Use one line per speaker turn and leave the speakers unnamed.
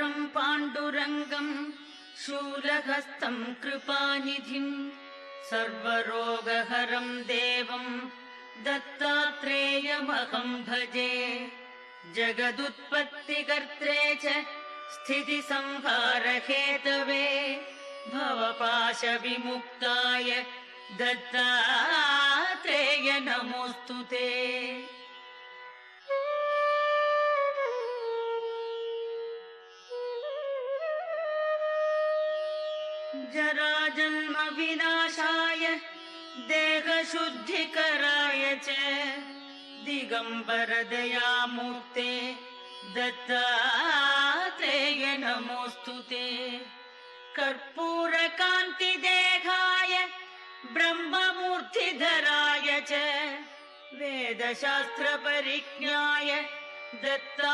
परं पाण्डुरङ्गं शूलहस्तं कृपानिधिं सर्वरोगहरं देवं दत्तात्रेयमहं भजे। जगदुत्पत्तिकर्त्रे च स्थितिसंहारहेतवे भवपाशविमुक्ताय दत्तात्रेय नमोऽस्तु ते। जराजन्म विनाशाय देहशुद्धिकराय च दिगंबर दयामूर्ते दत्तात्रेय नमोऽस्तु ते। कर्पूरकान्तिदेहाय ब्रह्ममूर्तिधराय च वेदशास्त्रपरिज्ञाय दत्ता